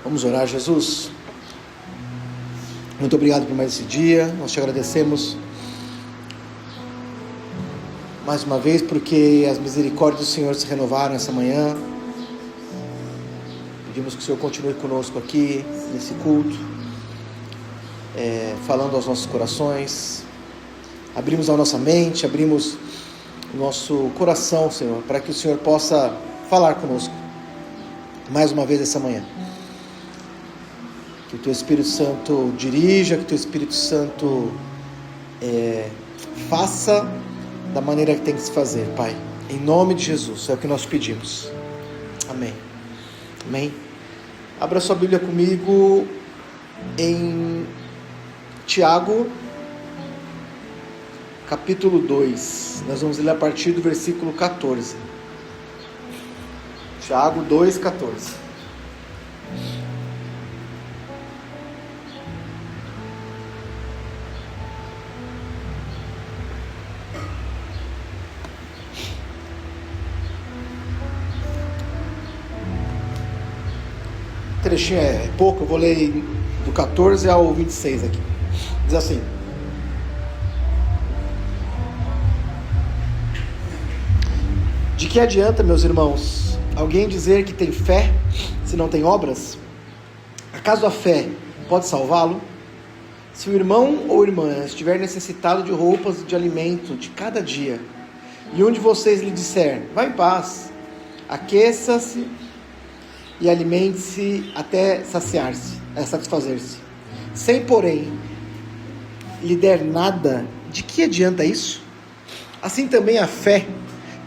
Vamos orar. Jesus, muito obrigado por mais esse dia. Nós te agradecemos mais uma vez porque as misericórdias do Senhor se renovaram essa manhã. Pedimos que o Senhor continue conosco aqui nesse culto, falando aos nossos corações. Abrimos a nossa mente, abrimos o nosso coração, Senhor, para que o Senhor possa falar conosco mais uma vez essa manhã. Que o Teu Espírito Santo dirija, que o Teu Espírito Santo faça da maneira que tem que se fazer, Pai. Em nome de Jesus, é o que nós pedimos. Amém. Amém. Abra sua Bíblia comigo em Tiago, capítulo 2. Nós vamos ler a partir do versículo 14. Tiago 2, 14. O trechinho é pouco, eu vou ler do 14 ao 26 aqui. Diz assim: De que adianta, meus irmãos, alguém dizer que tem fé se não tem obras? Acaso a fé pode salvá-lo? Se o irmão ou irmã estiver necessitado de roupas e de alimento de cada dia, e um de vocês lhe disser: vá em paz, aqueça-se e alimente-se até satisfazer-se, sem, porém, lhe der nada, de que adianta isso? Assim também a fé,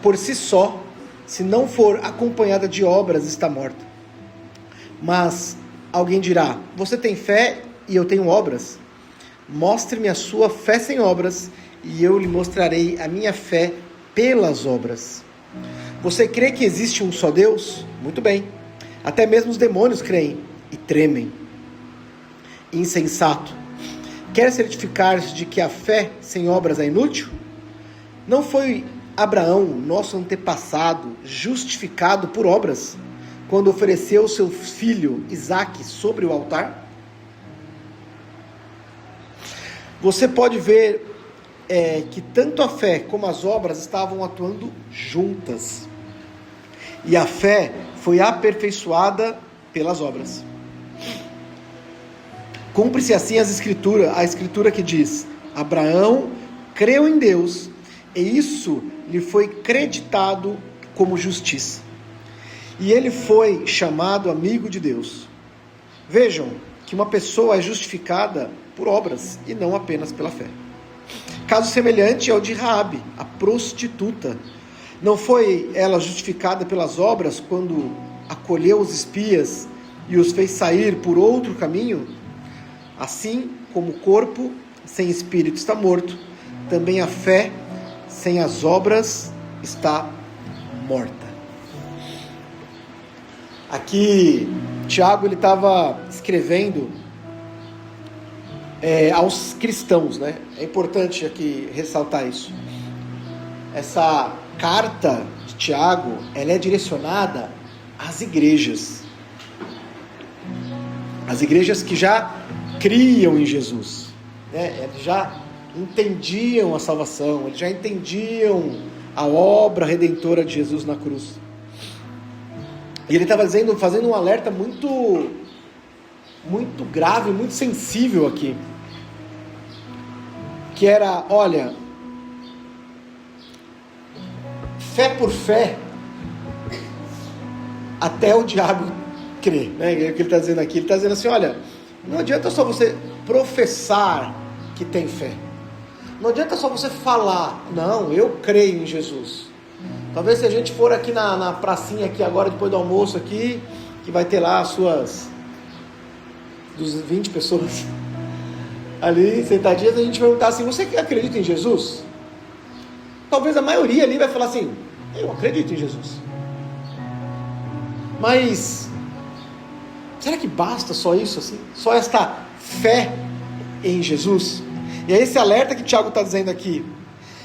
por si só, se não for acompanhada de obras, está morta. Mas alguém dirá: você tem fé e eu tenho obras? Mostre-me a sua fé sem obras, e eu lhe mostrarei a minha fé pelas obras. Você crê que existe um só Deus? Muito bem. Até mesmo os demônios creem e tremem. Insensato. Quer certificar-se de que a fé sem obras é inútil? Não foi Abraão, nosso antepassado, justificado por obras, quando ofereceu seu filho Isaque sobre o altar? Você pode ver que tanto a fé como as obras estavam atuando juntas. E a fé foi aperfeiçoada pelas obras. Cumpre-se assim a escritura que diz: Abraão creu em Deus, e isso lhe foi creditado como justiça. E ele foi chamado amigo de Deus. Vejam que uma pessoa é justificada por obras e não apenas pela fé. Caso semelhante é o de Raabe, a prostituta. Não foi ela justificada pelas obras quando acolheu os espias e os fez sair por outro caminho? Assim como o corpo sem espírito está morto, também a fé sem as obras está morta. Aqui, Tiago estava escrevendo aos cristãos, né? É importante aqui ressaltar isso. Essa carta de Tiago, ela é direcionada às igrejas. As igrejas que já criam em Jesus, né? Eles já entendiam a salvação, eles já entendiam a obra redentora de Jesus na cruz. E ele estava fazendo um alerta muito grave, muito sensível aqui, que era: olha, fé por fé, até o diabo crê, né? É o que ele está dizendo aqui. Ele está dizendo assim: olha, não adianta só você professar que tem fé, não adianta só você falar, não, eu creio em Jesus. Talvez se a gente for aqui na pracinha aqui agora, depois do almoço aqui, que vai ter lá as suas 20 pessoas ali sentadinhas, a gente perguntar assim: você acredita em Jesus? Talvez a maioria ali vai falar assim: eu acredito em Jesus. Mas será que basta só isso assim? Só esta fé em Jesus? E é esse alerta que Tiago está dizendo aqui.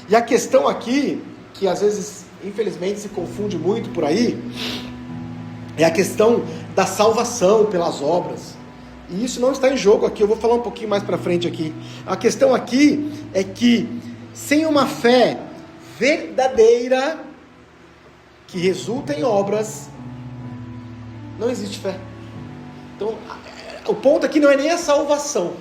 E a questão aqui, que às vezes, infelizmente, se confunde muito por aí, é a questão da salvação pelas obras. E isso não está em jogo aqui, eu vou falar um pouquinho mais para frente aqui. A questão aqui é que sem uma fé verdadeira, que resulta em obras, não existe fé. Então, o ponto aqui não é nem a salvação.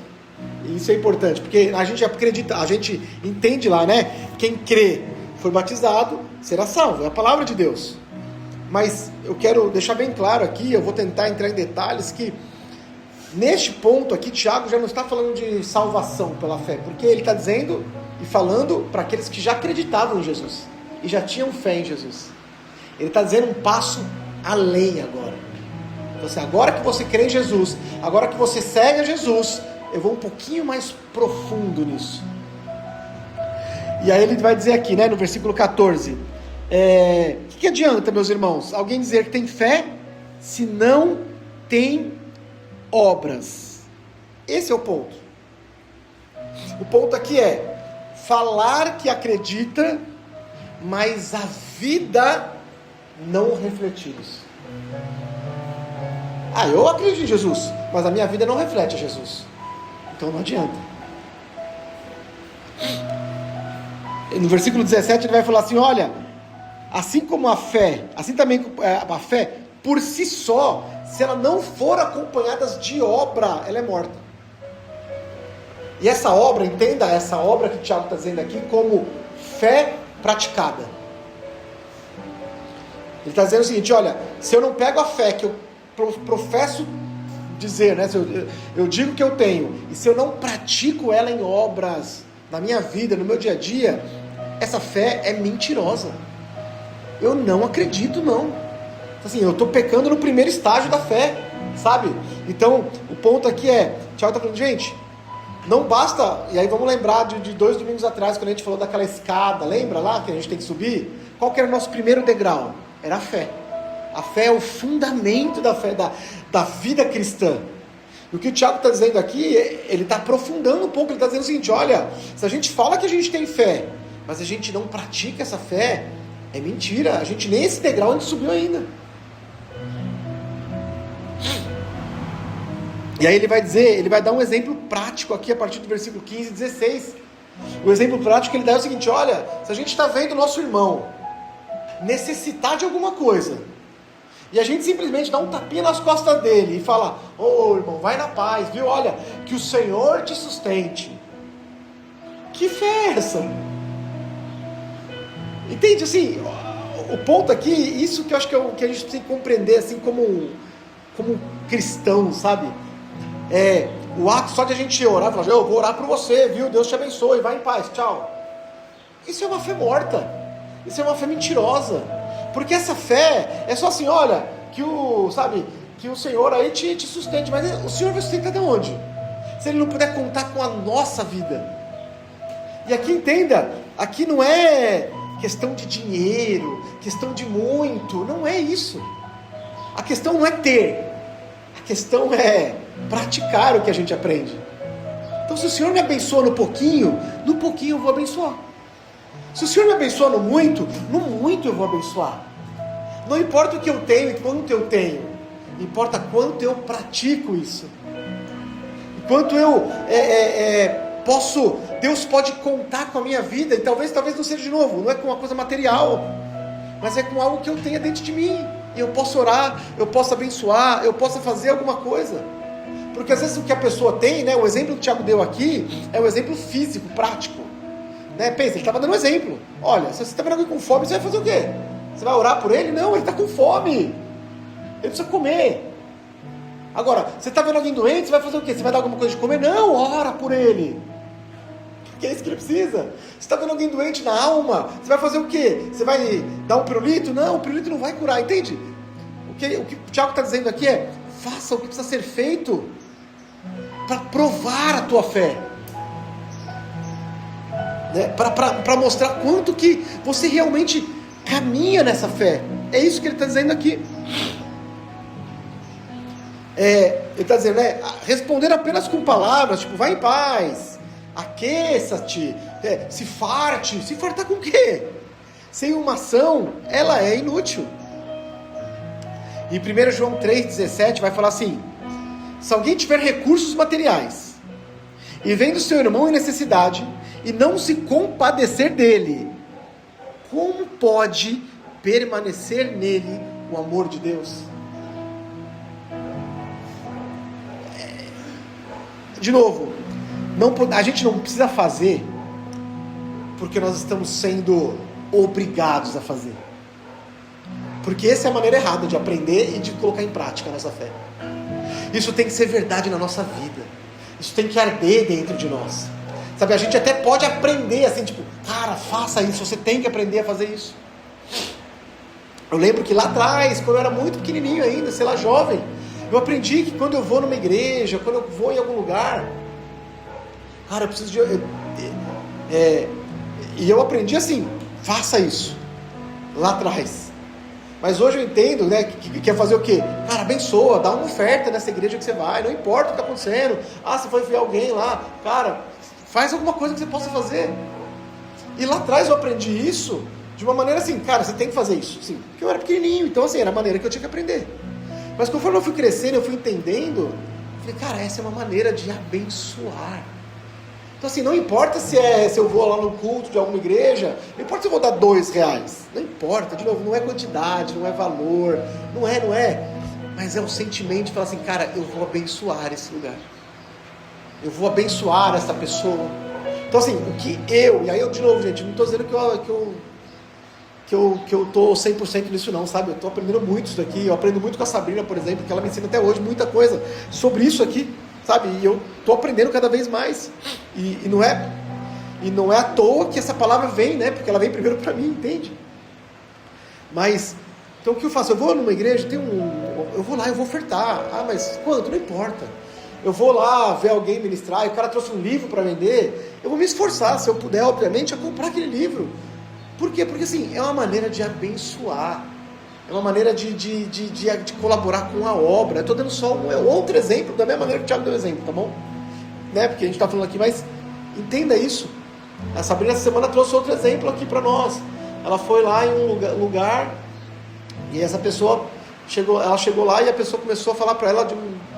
Isso é importante, porque a gente acredita, a gente entende lá, né? Quem crê, for batizado, será salvo, é a palavra de Deus. Mas eu quero deixar bem claro aqui, eu vou tentar entrar em detalhes, que neste ponto aqui, Tiago já não está falando de salvação pela fé, porque ele está dizendo e falando para aqueles que já acreditavam em Jesus, e já tinham fé em Jesus. Ele está dizendo um passo além agora. Então, assim, agora que você crê em Jesus, agora que você segue a Jesus, eu vou um pouquinho mais profundo nisso. E aí ele vai dizer aqui, né, no versículo 14, que adianta, meus irmãos, alguém dizer que tem fé, se não tem obras? Esse é o ponto. O ponto aqui é falar que acredita, mas a vida não refletir isso. Eu acredito em Jesus, mas a minha vida não reflete a Jesus. Então não adianta. No versículo 17 ele vai falar assim, olha, assim como a fé, assim também a fé, por si só, se ela não for acompanhada de obra, ela é morta. E essa obra, entenda essa obra que o Tiago está dizendo aqui como fé praticada. Ele está dizendo o seguinte, olha, se eu não pego a fé que eu professo dizer, né, eu digo que eu tenho, e se eu não pratico ela em obras, na minha vida, no meu dia a dia, essa fé é mentirosa. Eu não acredito, não. Assim, eu estou pecando no primeiro estágio da fé, sabe? Então, o ponto aqui é, Tiago está falando, gente, não basta, e aí vamos lembrar de 2 domingos atrás, quando a gente falou daquela escada, lembra lá que a gente tem que subir? Qual que era o nosso primeiro degrau? Era a fé. A fé é o fundamento da fé, da vida cristã. E o que o Tiago está dizendo aqui, ele está aprofundando um pouco, ele está dizendo o seguinte, olha, se a gente fala que a gente tem fé, mas a gente não pratica essa fé, é mentira, a gente nem esse degrau a gente subiu ainda. E aí ele vai dizer, ele vai dar um exemplo prático aqui a partir do versículo 15 e 16. O exemplo prático que ele dá é o seguinte, olha, se a gente está vendo o nosso irmão necessitar de alguma coisa, e a gente simplesmente dá um tapinha nas costas dele e fala, irmão, vai na paz, viu? Olha, que o Senhor te sustente. Que fé é essa? Entende, assim, o ponto aqui, isso que eu acho que é o que a gente precisa compreender, assim, como cristão, sabe? O ato só de a gente orar, falar, eu vou orar por você, viu? Deus te abençoe, vai em paz, tchau. Isso é uma fé morta. Isso é uma fé mentirosa. Porque essa fé é só assim, olha, que o Senhor aí te sustente, mas o Senhor vai sustentar de onde? Se Ele não puder contar com a nossa vida. E aqui entenda, aqui não é questão de dinheiro, questão de muito, não é isso. A questão não é ter, a questão é praticar o que a gente aprende. Então se o Senhor me abençoa no pouquinho eu vou abençoar. Se o Senhor me abençoa no muito eu vou abençoar. Não importa o que eu tenho e quanto eu tenho, importa quanto eu pratico isso. Quanto eu Deus pode contar com a minha vida, e talvez não seja de novo, não é com uma coisa material, mas é com algo que eu tenha dentro de mim, e eu posso orar, eu posso abençoar, eu posso fazer alguma coisa, porque às vezes o que a pessoa tem, né, o exemplo que o Tiago deu aqui, é um exemplo físico, prático, né? Pensa, ele estava dando um exemplo, olha, se você está vendo alguém com fome, você vai fazer o quê? Você vai orar por ele? Não, ele está com fome, ele precisa comer. Agora, você está vendo alguém doente, você vai fazer o quê? Você vai dar alguma coisa de comer? Não, ora por ele, porque é isso que ele precisa. Você está vendo alguém doente na alma, você vai fazer o quê? Você vai dar um pirulito? Não, o pirulito não vai curar, entende? O que o Tiago está dizendo aqui é, faça o que precisa ser feito para provar a tua fé, né? Para mostrar quanto que você realmente caminha nessa fé. É isso que ele está dizendo aqui. Ele está dizendo, né, responder apenas com palavras, tipo, vai em paz, aqueça-te, se fartar com o quê? Sem uma ação, ela é inútil. E 1 João 3,17 vai falar assim: se alguém tiver recursos materiais e vendo seu irmão em necessidade e não se compadecer dele, como pode permanecer nele o amor de Deus? De novo, a gente não precisa fazer porque nós estamos sendo obrigados a fazer, porque essa é a maneira errada de aprender e de colocar em prática a nossa fé. Isso tem que ser verdade na nossa vida, isso tem que arder dentro de nós, sabe? A gente até pode aprender assim, tipo, cara, faça isso, você tem que aprender a fazer isso. Eu lembro que lá atrás, quando eu era muito pequenininho ainda, sei lá, jovem, eu aprendi que quando eu vou numa igreja, quando eu vou em algum lugar, cara, eu preciso de... e eu aprendi assim, faça isso, lá atrás. Mas hoje eu entendo, né, que quer fazer o quê? Cara, abençoa, dá uma oferta nessa igreja que você vai, não importa o que está acontecendo. Ah, você foi ver alguém lá, cara, faz alguma coisa que você possa fazer. E lá atrás eu aprendi isso de uma maneira assim, cara, você tem que fazer isso, sim, porque eu era pequenininho, então assim, era a maneira que eu tinha que aprender. Mas conforme eu fui crescendo, eu fui entendendo, eu falei, cara, essa é uma maneira de abençoar. Então assim, não importa se eu vou lá no culto de alguma igreja, não importa se eu vou dar R$2, não importa, de novo, não é quantidade, não é valor, não é, mas é o sentimento de falar assim, cara, eu vou abençoar esse lugar, eu vou abençoar essa pessoa. Então assim, e aí eu de novo, gente, não estou dizendo que eu estou 100% nisso não, sabe? Eu estou aprendendo muito isso daqui, eu aprendo muito com a Sabrina, por exemplo, que ela me ensina até hoje muita coisa sobre isso aqui, sabe? E eu estou aprendendo cada vez mais, e não é à toa que essa palavra vem, né? Porque ela vem primeiro para mim, entende? Mas, então o que eu faço? Eu vou numa igreja, eu vou lá, eu vou ofertar. Ah, mas quanto? Não importa. Eu vou lá ver alguém ministrar, e o cara trouxe um livro para vender, eu vou me esforçar, se eu puder, obviamente, a comprar aquele livro. Por quê? Porque assim, é uma maneira de abençoar, é uma maneira de colaborar com a obra. Eu estou dando só um outro exemplo, da mesma maneira que o Thiago deu exemplo, tá bom? Né? Porque a gente está falando aqui, mas entenda isso. A Sabrina essa semana trouxe outro exemplo aqui para nós. Ela foi lá em um lugar e essa pessoa ela chegou lá e a pessoa começou a falar para ela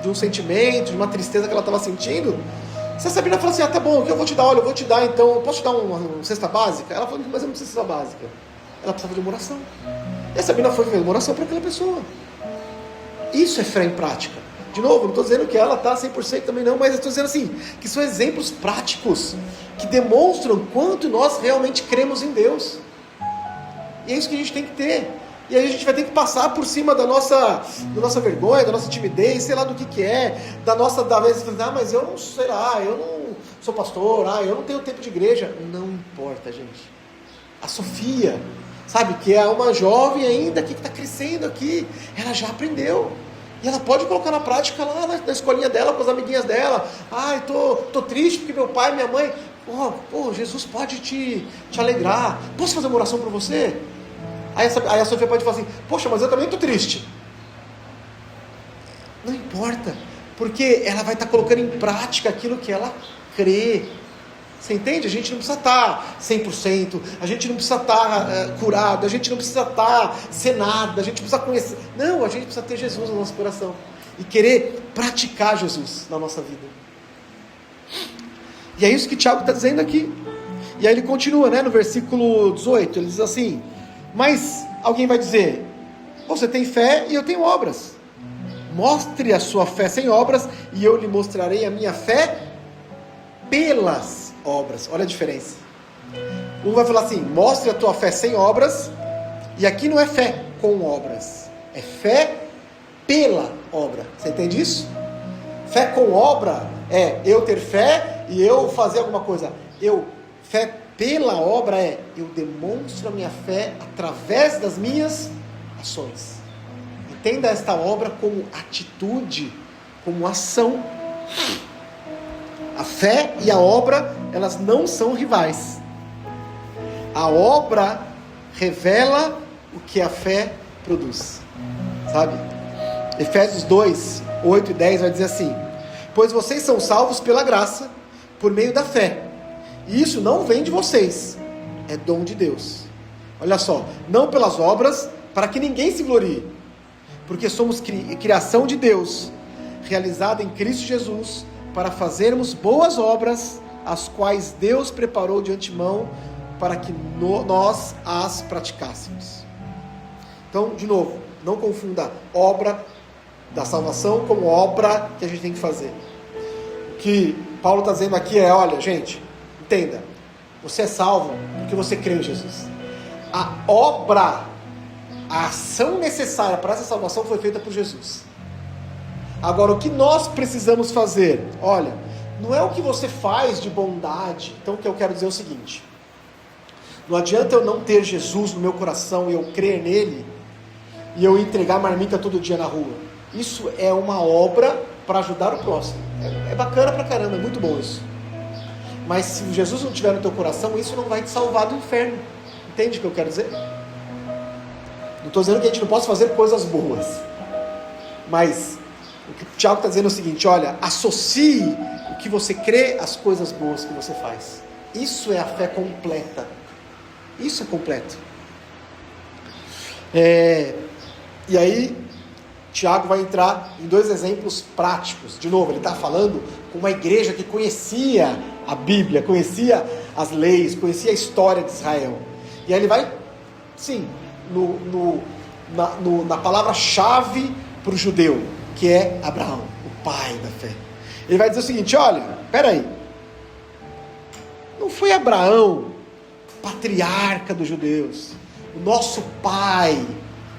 de um sentimento, de uma tristeza que ela estava sentindo. Se a Sabrina falou assim, tá bom, o que eu vou te dar? Olha, eu vou te dar então, eu posso te dar uma cesta básica? Ela falou, mas eu não preciso de cesta básica. Ela precisava de uma oração. E a Sabrina foi fazer uma oração para aquela pessoa. Isso é fé em prática. De novo, não estou dizendo que ela está 100% também não, mas estou dizendo assim, que são exemplos práticos, que demonstram quanto nós realmente cremos em Deus. E é isso que a gente tem que ter. E aí a gente vai ter que passar por cima da nossa vergonha, da nossa timidez, sei lá do que é, da vez, mas eu não sei lá, eu não sou pastor, eu não tenho tempo de igreja. Não importa, gente. A Sofia, sabe, que é uma jovem ainda que está crescendo aqui, ela já aprendeu. E ela pode colocar na prática lá na escolinha dela, com as amiguinhas dela. Ai, tô triste porque meu pai e minha mãe... Jesus pode te alegrar. Posso fazer uma oração para você? Aí a Sofia pode falar assim, poxa, mas eu também estou triste. Não importa, porque ela vai estar colocando em prática aquilo que ela crê. Você entende? A gente não precisa estar 100%, a gente não precisa estar curado, a gente não precisa estar senado, a gente precisa conhecer. Não, a gente precisa ter Jesus no nosso coração e querer praticar Jesus na nossa vida. E é isso que Tiago está dizendo aqui. E aí ele continua, né, no versículo 18, ele diz assim, mas alguém vai dizer, você tem fé e eu tenho obras. Mostre a sua fé sem obras e eu lhe mostrarei a minha fé pelas obras. Olha a diferença. Um vai falar assim, mostre a tua fé sem obras, e aqui não é fé com obras, é fé pela obra. Você entende isso? Fé com obra é eu ter fé e eu fazer alguma coisa. Fé pela obra eu demonstro a minha fé através das minhas ações. Entenda esta obra como atitude, como ação. A fé e a obra, elas não são rivais. A obra revela o que a fé produz. Sabe? Efésios 2, 8 e 10 vai dizer assim, pois vocês são salvos pela graça, por meio da fé. E isso não vem de vocês, é dom de Deus. Olha só, não pelas obras, para que ninguém se glorie, porque somos criação de Deus, realizada em Cristo Jesus, para fazermos boas obras, as quais Deus preparou de antemão para que nós as praticássemos. Então, de novo, não confunda obra da salvação com obra que a gente tem que fazer. O que Paulo está dizendo aqui é, olha, gente, entenda, você é salvo porque você crê em Jesus. A obra, a ação necessária para essa salvação foi feita por Jesus. Agora, o que nós precisamos fazer? Olha, não é o que você faz de bondade. Então, o que eu quero dizer é o seguinte: não adianta eu não ter Jesus no meu coração e eu crer nele e eu entregar marmita todo dia na rua. Isso é uma obra para ajudar o próximo. É bacana pra caramba, é muito bom isso. Mas se Jesus não estiver no teu coração, isso não vai te salvar do inferno. Entende o que eu quero dizer? Não estou dizendo que a gente não possa fazer coisas boas, mas o que o Tiago está dizendo é o seguinte: olha, associe o que você crê às coisas boas que você faz. Isso é a fé completa. Isso é completo. E aí Tiago vai entrar em 2 exemplos práticos. De novo, ele está falando com uma igreja que conhecia a Bíblia, conhecia as leis, conhecia a história de Israel. E aí ele vai, sim, na palavra-chave para o judeu, que é Abraão, o pai da fé. Ele vai dizer o seguinte: olha, peraí, não foi Abraão, patriarca dos judeus, o nosso pai,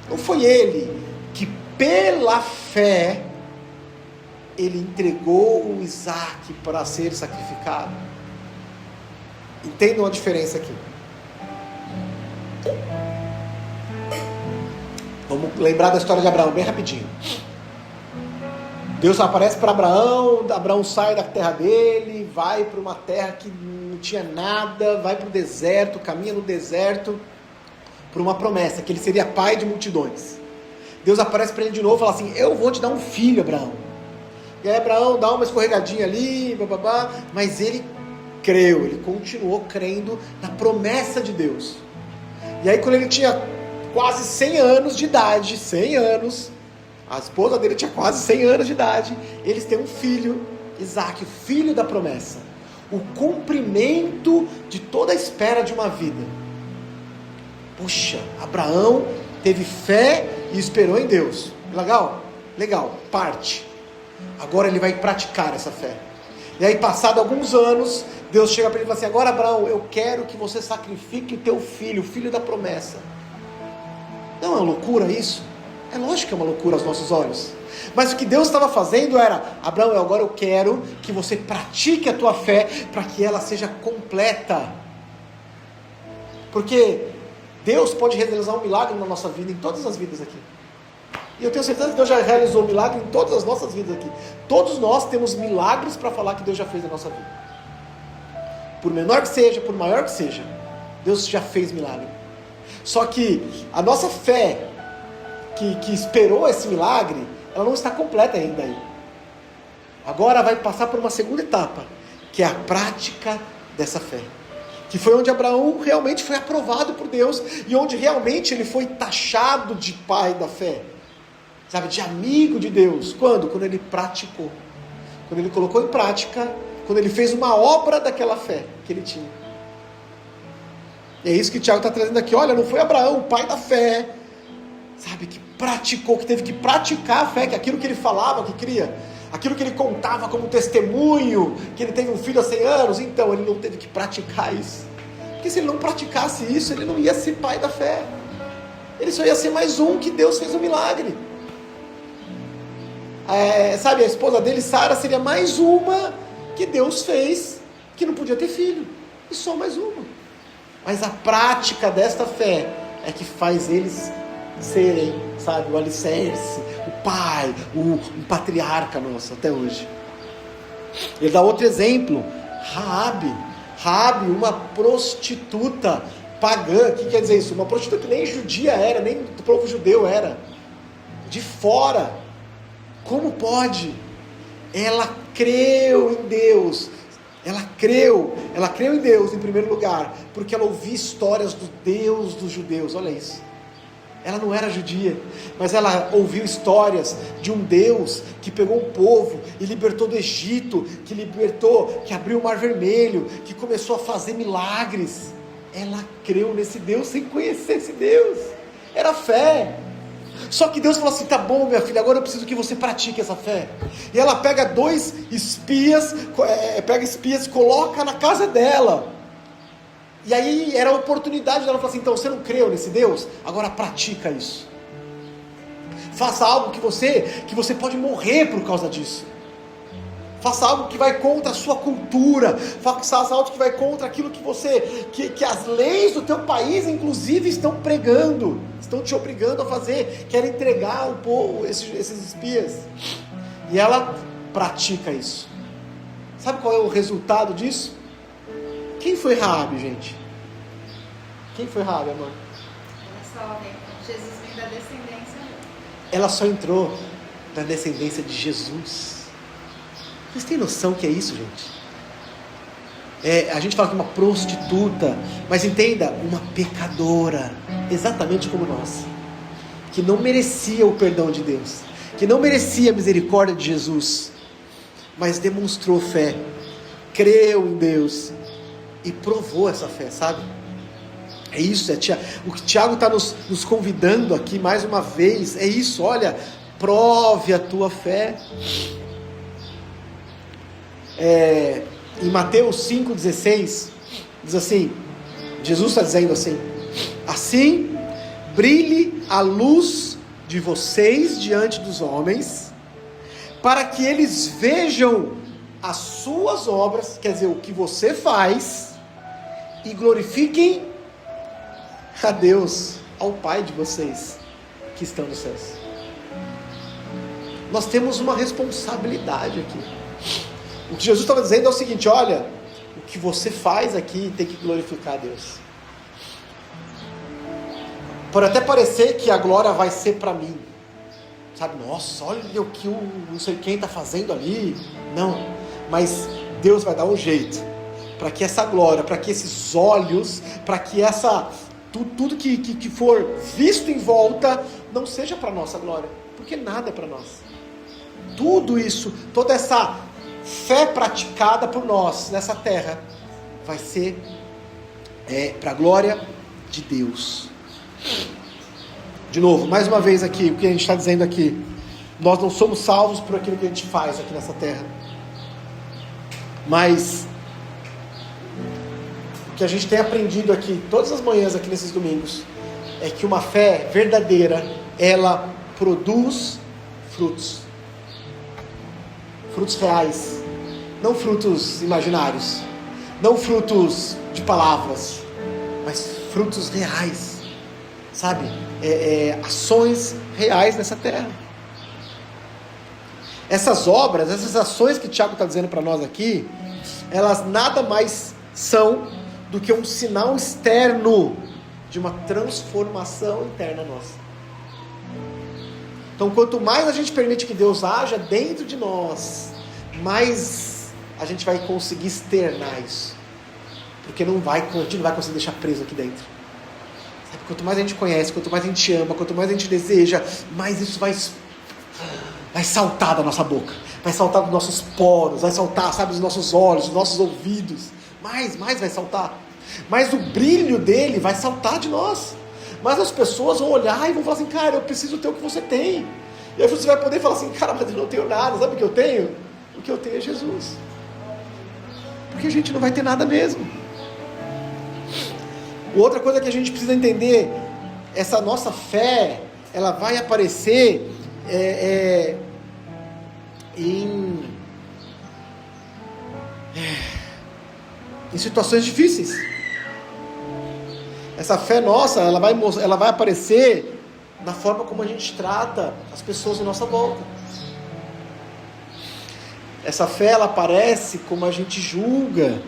não foi ele que pela fé ele entregou o Isaac para ser sacrificado? Entendam a diferença aqui. Vamos lembrar da história de Abraão bem rapidinho. Deus aparece para Abraão, Abraão sai da terra dele, vai para uma terra que não tinha nada, vai para o deserto, caminha no deserto, por uma promessa, que ele seria pai de multidões. Deus aparece para ele de novo e fala assim: eu vou te dar um filho, Abraão. E aí Abraão dá uma escorregadinha ali, bababá, mas ele creu, ele continuou crendo na promessa de Deus. E aí quando ele tinha quase 100 anos de idade, 100 anos, a esposa dele tinha quase 100 anos de idade, eles têm um filho, Isaac, o filho da promessa, o cumprimento de toda a espera de uma vida. Puxa, Abraão teve fé e esperou em Deus. Legal? Legal, parte. Agora ele vai praticar essa fé. E aí, passado alguns anos, Deus chega para ele e fala assim: agora Abraão, eu quero que você sacrifique o teu filho, o filho da promessa. Não é uma loucura isso? É lógico que é uma loucura aos nossos olhos. Mas o que Deus estava fazendo era: Abraão, agora eu quero que você pratique a tua fé para que ela seja completa. Porque Deus pode realizar um milagre na nossa vida, em todas as vidas aqui. E eu tenho certeza que Deus já realizou um milagre em todas as nossas vidas aqui. Todos nós temos milagres para falar que Deus já fez na nossa vida. Por menor que seja, por maior que seja, Deus já fez milagre. Só que a nossa fé, que esperou esse milagre, ela não está completa ainda aí. Agora vai passar por uma segunda etapa, que é a prática dessa fé. Que foi onde Abraão realmente foi aprovado por Deus, e onde realmente ele foi taxado de pai da fé, sabe, de amigo de Deus. Quando? Quando ele praticou, quando ele colocou em prática, quando ele fez uma obra daquela fé que ele tinha. E é isso que o Tiago está trazendo aqui. Olha, não foi Abraão, o pai da fé, sabe, que praticou, que teve que praticar a fé, que aquilo que ele falava, que cria, aquilo que ele contava como testemunho, que ele teve um filho há 100 anos, então ele não teve que praticar isso. Porque se ele não praticasse isso, ele não ia ser pai da fé. Ele só ia ser mais um que Deus fez um milagre. Sabe, a esposa dele, Sara, seria mais uma que Deus fez, que não podia ter filho. E só mais uma. Mas a prática desta fé é que faz eles serem, sabe, o alicerce, o pai, um patriarca nosso até hoje. Ele dá outro exemplo, Raabe, uma prostituta pagã. O que quer dizer isso? Uma prostituta que nem judia era, nem do povo judeu era, de fora. Como pode? Ela creu em Deus. Ela creu em Deus em primeiro lugar, porque ela ouvia histórias do Deus dos judeus. Olha isso. Ela não era judia, mas ela ouviu histórias de um Deus que pegou um povo e libertou do Egito, que abriu o Mar Vermelho, que começou a fazer milagres. Ela creu nesse Deus sem conhecer esse Deus. Era fé. Só que Deus falou assim: tá bom, minha filha, agora eu preciso que você pratique essa fé. E ela pega dois espias, coloca na casa dela. E aí era a oportunidade dela falar assim: então você não creu nesse Deus? Agora pratica isso. Faça algo que você pode morrer por causa disso. Faça algo que vai contra a sua cultura. Faça algo que vai contra aquilo que as leis do teu país inclusive estão pregando. Estão te obrigando a fazer. Querem entregar o povo, esses espias. E ela pratica isso. Sabe qual é o resultado disso? Quem foi Raabe, gente? Quem foi Raabe, amor? Jesus vem da descendência dela. Ela só entrou da descendência de Jesus. Vocês têm noção que é isso, gente? A gente fala que uma prostituta, mas entenda, uma pecadora, exatamente como nós, que não merecia o perdão de Deus, que não merecia a misericórdia de Jesus, mas demonstrou fé, creu em Deus e provou essa fé, sabe? É isso, o que Tiago está nos convidando aqui mais uma vez, é isso, olha, prove a tua fé. Em Mateus 5,16, diz assim, Jesus está dizendo assim: assim brilhe a luz de vocês diante dos homens, para que eles vejam as suas obras, quer dizer, o que você faz, e glorifiquem a Deus, ao Pai de vocês que estão nos céus. Nós temos uma responsabilidade aqui. O que Jesus estava dizendo é o seguinte: olha, o que você faz aqui tem que glorificar a Deus. Pode até parecer que a glória vai ser para mim, sabe? Nossa, olha o que o não sei quem está fazendo ali. Não, mas Deus vai dar um jeito para que essa glória, para que esses olhos, para que tudo que for visto em volta não seja para nossa glória, porque nada é para nós. Tudo isso, toda essa fé praticada por nós nessa terra vai ser para a glória de Deus. De novo, mais uma vez aqui, o que a gente está dizendo aqui: nós não somos salvos por aquilo que a gente faz aqui nessa terra, mas o que a gente tem aprendido aqui todas as manhãs aqui nesses domingos é que uma fé verdadeira, ela produz frutos reais, não frutos imaginários, não frutos de palavras, mas frutos reais, sabe? Ações reais nessa terra. Essas obras, essas ações que Tiago está dizendo para nós aqui, elas nada mais são do que um sinal externo de uma transformação interna nossa. Então, quanto mais a gente permite que Deus haja dentro de nós, mais a gente vai conseguir externar isso. Porque a gente não vai conseguir deixar preso aqui dentro. Sabe? Quanto mais a gente conhece, quanto mais a gente ama, quanto mais a gente deseja, mais isso vai saltar da nossa boca, vai saltar dos nossos poros, vai saltar, sabe, dos nossos olhos, dos nossos ouvidos. Mais vai saltar. Mas o brilho dele vai saltar de nós. Mas as pessoas vão olhar e vão falar assim: cara, eu preciso ter o que você tem. E aí você vai poder falar assim: cara, mas eu não tenho nada. Sabe o que eu tenho? O que eu tenho é Jesus. Porque a gente não vai ter nada mesmo. Outra coisa que a gente precisa entender: essa nossa fé, ela vai aparecer em situações difíceis. Essa fé nossa, ela vai aparecer na forma como a gente trata as pessoas à nossa volta. Essa fé, ela aparece como a gente julga,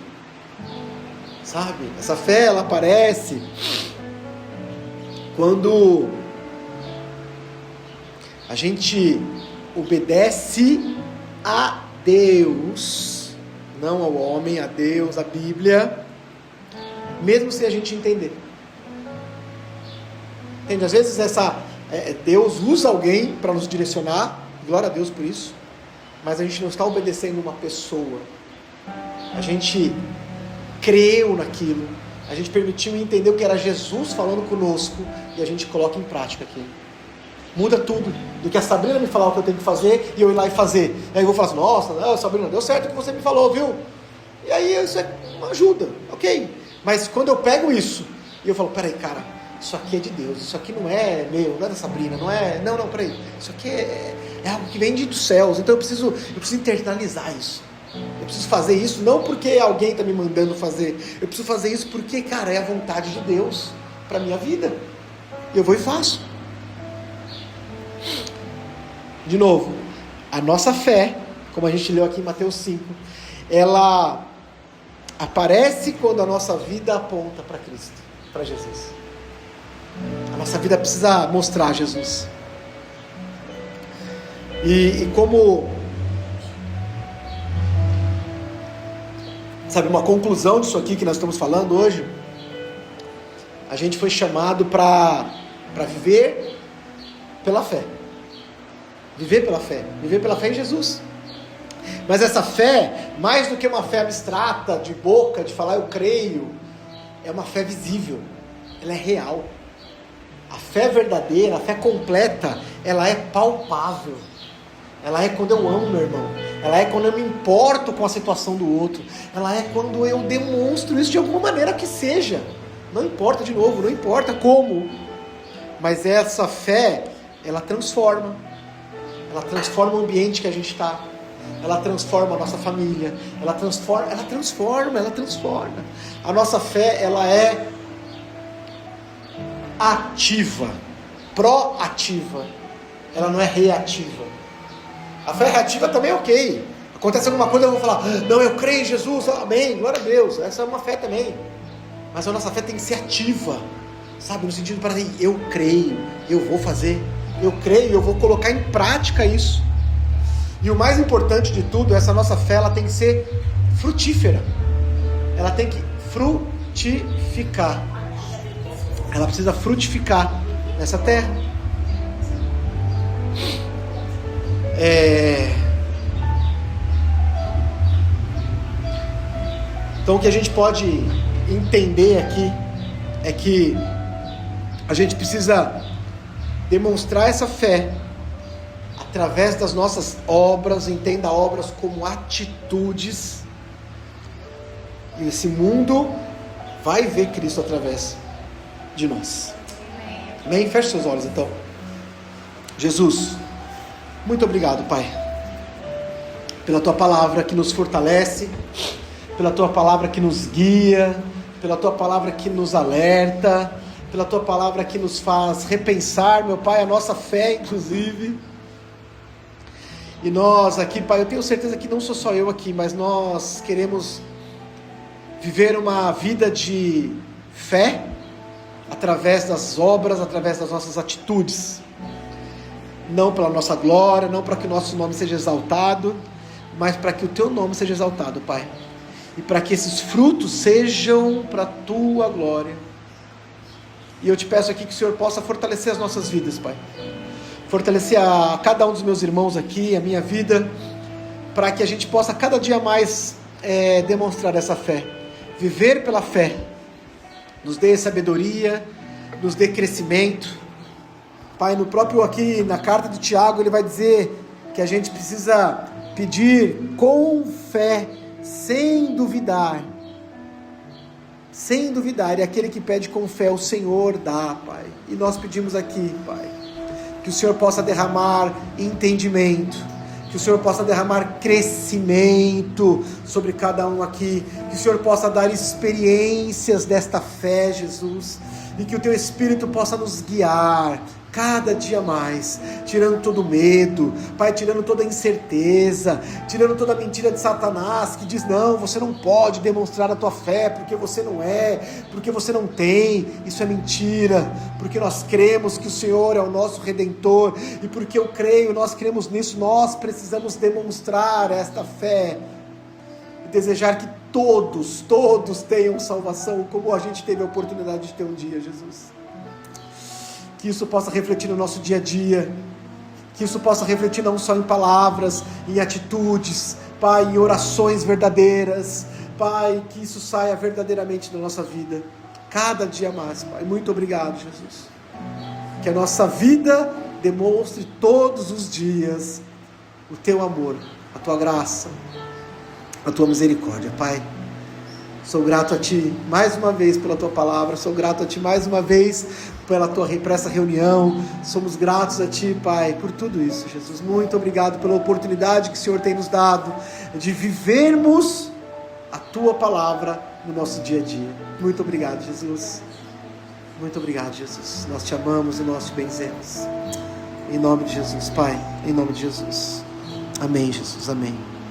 sabe? Essa fé, ela aparece quando a gente obedece a Deus, não ao homem, a Deus, a Bíblia, mesmo sem a gente entender. Entende? Às vezes Deus usa alguém para nos direcionar, glória a Deus por isso, mas a gente não está obedecendo uma pessoa. A gente creu naquilo, a gente permitiu entender o que era Jesus falando conosco, e a gente coloca em prática aquilo. Muda tudo, do que a Sabrina me falar o que eu tenho que fazer, e eu ir lá e fazer. E aí eu vou falar assim, nossa, Sabrina, deu certo o que você me falou, viu? E aí isso é uma ajuda, ok. Mas quando eu pego isso, e eu falo, peraí cara, isso aqui é de Deus, isso aqui não é meu, não é da Sabrina, não é, não, peraí, isso aqui é algo que vem dos céus, então eu preciso internalizar isso. Eu preciso fazer isso não porque alguém está me mandando fazer, eu preciso fazer isso porque, cara, é a vontade de Deus para a minha vida. E eu vou e faço. De novo, a nossa fé, como a gente leu aqui em Mateus 5, ela aparece quando a nossa vida aponta para Cristo, para Jesus. A nossa vida precisa mostrar Jesus. E como, sabe, uma conclusão disso aqui que nós estamos falando hoje, a gente foi chamado para viver pela fé. Viver pela fé em Jesus. Mas essa fé, mais do que uma fé abstrata, de boca, de falar eu creio, é uma fé visível, ela é real. A fé verdadeira, a fé completa, ela é palpável. Ela é quando eu amo meu irmão, ela é quando eu me importo com a situação do outro, ela é quando eu demonstro isso de alguma maneira que seja. Não importa, de novo, não importa como, mas essa fé, ela transforma o ambiente que a gente está, ela transforma a nossa família, ela transforma. A nossa fé, ela é ativa, proativa, ela não é reativa. A fé reativa também é ok, acontece alguma coisa eu vou falar, não, eu creio em Jesus, amém, glória a Deus, essa é uma fé também, mas a nossa fé tem que ser ativa, sabe, no sentido para eu creio, eu vou fazer, eu creio, eu vou colocar em prática isso. E o mais importante de tudo, essa nossa fé, ela tem que ser frutífera, ela tem que frutificar, ela precisa frutificar nessa terra. Então o que a gente pode entender aqui é que a gente precisa demonstrar essa fé através das nossas obras, entenda obras como atitudes, e esse mundo vai ver Cristo através de nós. Amém? Feche seus olhos então. Jesus, muito obrigado, Pai, pela Tua palavra que nos fortalece, pela Tua palavra que nos guia, pela Tua palavra que nos alerta, pela Tua palavra que nos faz repensar, meu Pai, a nossa fé, inclusive. E nós aqui, Pai, eu tenho certeza que não sou só eu aqui, mas nós queremos viver uma vida de fé através das obras, através das nossas atitudes. Não pela nossa glória, não para que o nosso nome seja exaltado, mas para que o Teu nome seja exaltado, Pai. E para que esses frutos sejam para a Tua glória. E eu te peço aqui que o Senhor possa fortalecer as nossas vidas, Pai. Fortalecer a cada um dos meus irmãos aqui, a minha vida, para que a gente possa cada dia mais demonstrar essa fé. Viver pela fé. Nos dê sabedoria, nos dê crescimento. Pai, no próprio aqui, na carta de Tiago, ele vai dizer que a gente precisa pedir com fé, sem duvidar. Sem duvidar, e aquele que pede com fé, o Senhor dá, Pai. E nós pedimos aqui, Pai, que o Senhor possa derramar entendimento, que o Senhor possa derramar crescimento sobre cada um aqui, que o Senhor possa dar experiências desta fé, Jesus, e que o Teu Espírito possa nos guiar cada dia mais, tirando todo medo, Pai, tirando toda incerteza, tirando toda mentira de Satanás, que diz, não, você não pode demonstrar a tua fé, porque você não é, porque você não tem. Isso é mentira, porque nós cremos que o Senhor é o nosso Redentor, e porque eu creio, nós cremos nisso, nós precisamos demonstrar esta fé, e desejar que todos tenham salvação, como a gente teve a oportunidade de ter um dia, Jesus. que isso possa refletir no nosso dia a dia, que isso possa refletir não só em palavras, em atitudes, Pai, em orações verdadeiras, Pai, que isso saia verdadeiramente da nossa vida, cada dia mais, Pai. Muito obrigado, Jesus. Que a nossa vida demonstre todos os dias o Teu amor, a Tua graça, a Tua misericórdia, Pai. Sou grato a Ti mais uma vez pela Tua palavra, sou grato a Ti mais uma vez por essa reunião, somos gratos a Ti, Pai, por tudo isso, Jesus. Muito obrigado pela oportunidade que o Senhor tem nos dado de vivermos a Tua palavra no nosso dia a dia. Muito obrigado, Jesus. Muito obrigado, Jesus. Nós Te amamos e nós Te benzemos. Em nome de Jesus, Pai, em nome de Jesus. Amém, Jesus, amém.